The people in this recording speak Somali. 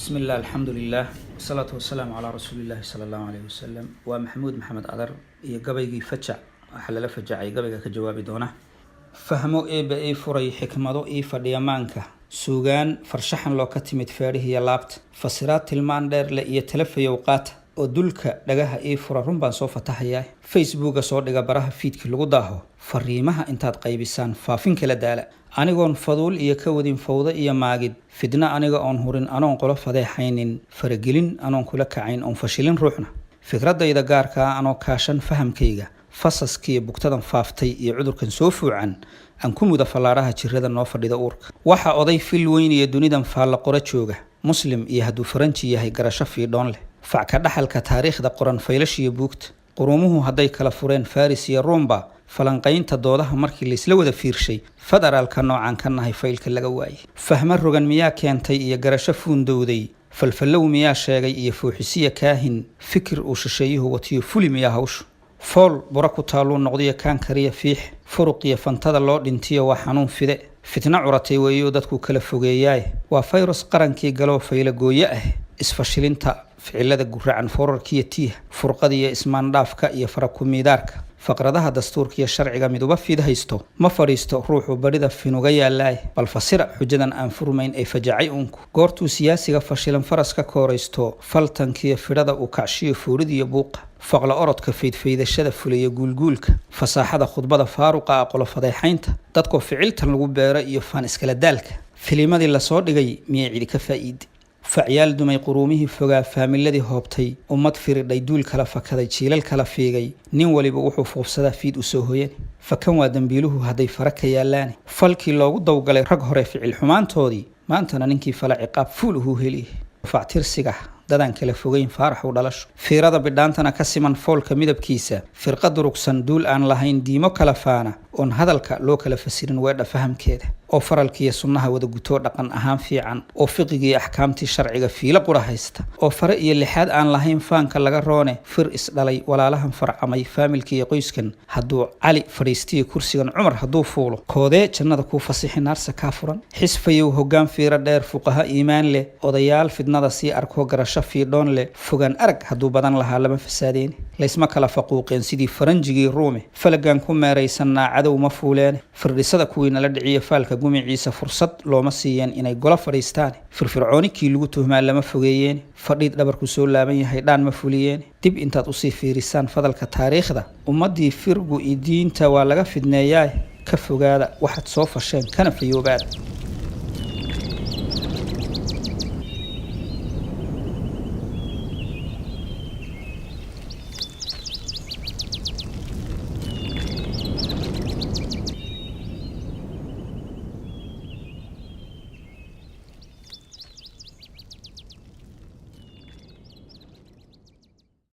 بسم الله الحمد لله والصلاة والسلام على رسول الله صلى الله عليه وسلم ومحمود محمد أدر يقبيقي فجع حلل فجع يقبيقي كجوابي دونه فهمو إيه فري حكمدو فديامانكا سوغان فرشحن لو كتمت فاره يلابت فصيرات تلمان دير لإيه تلف يوقات ودولك دغها فرا رنبان سو فتحيا فيسبوك سو دغا براها فيدك لوgu daaho fariimaha intaad qaybisaan faafin kala daala anigoon faduul iyo ka wadin fawda iyo maagid fidna aniga oon hurin anoon qolo fadeexaynin faragelin anoon kula kacayn oon fashilin ruuxna fikradayda gaarka anoo kaashan fahamkayga fasaskii bugtadan faaftay iyo cudurkan soo fuucan aan ku muda falaaraha jirada noo fadhida uurka waxa oday fil weyn iyo dunidan faala qora jooga muslim iyo hadduu faranji yahay garasho fiidhoon leh facka dhaxalka taariikhda qoran faylashiyo buugta qurumuhu hadday kala fureen faris iyo rumba falanqaynta doodaha markii la isla wada fiirshay federaalka noocan ka nahay faylka laga waayay fahma rogan miyaa keentay iyo garasho fuundowday falfallow miyaa sheegay iyo fuuxisiya kaahin fikir uu shisheeyuhu watiyo fuli miyaa hawshu fool bura ku taaluu noqdiyo kaan kariya fiix furuq iyo fantada loo dhintiyo waa xanuun fide fitna curatay weeyo dadku kala fogeeyaay waa fayrus qarankii galoo fayla gooye ah isfashilinta ficilada guracan forarkiya tiih furqadiyo ismaandhaafka iyo farakumiidaarka faqradaha dastuurka iyo sharciga miduba fid haysto ma fariisto ruuxu barida finuga yaalaay bal fasira xujadan aan furmayn ay fajacay uunku goortuu siyaasiga fashilan faraska kooraysto faltankiyo fidhada uu kacshiyo fuuridiyo buuqa faqla orodka faydfaydashada fuliya guulguulka fasaaxada khudbada faaruqa aqolo fadeexaynta dadkoo ficiltan lagu beero iyo faan iskala daalka filimadii lasoo dhigay miyay cidi ka faa'iidi facyaal dumay quruumihii fogaa faamiladii hoobtay ummad firidhay duul kala fakaday jiilal kala fiigay nin waliba wuxuu fuubsadaa fiid u soo hoyani fakan waa dambiiluhu hadday fara ka yaallaane falkii loogu dawgalay rag hore ficil xumaantoodii maantana ninkii fala ciqaab fuul uhuu heliyay factirsiga dadaan kala fogeyn faarax u dhalasho fiirada bidhaantana ka siman foolka midabkiisa firqa durugsan duul aan lahayn diimo kala faana oon hadalka loo kala fasirin weedha fahamkeeda oo faralkiiyo sunnaha wada gutoo dhaqan ahaan fiican oo fiqigii axkaamtii sharciga fiilo qura haysta oo fare iyo lixaad aan lahayn faanka laga roone fir isdhalay walaalahan farcamay faamilkiiyo qoyskan hadduu cali fadhiistiyo kursigan cumar hadduu fuulo koodee jannada kuu fasixi naarsa kaa furan xisfayow hoggaan fiiro dheer fuqaha iimaan leh odayaal fidnada sii arkoo garasho fiidhoon leh fogaan arag hadduu badan lahaa lama fasaadeeni laysma kala faquuqeen sidii faranjigii ruume falagan ku meeraysannaa cadow ma fuuleene firdhisada kuwii nala dhiciyo faalka gumiciisa fursad looma siiyeen inay golo fadhiistaan firfircoonikii lagu tuhmaa lama fogeeyeen fadhiid dhabarku soo laaban yahay dhaan ma fuliyeen dib intaad usii fiirisaan fadalka taariikhda ummaddii firgu iyo diinta waa laga fidneeyaa ka fogaada waxaad soo fasheen kana fayoobaada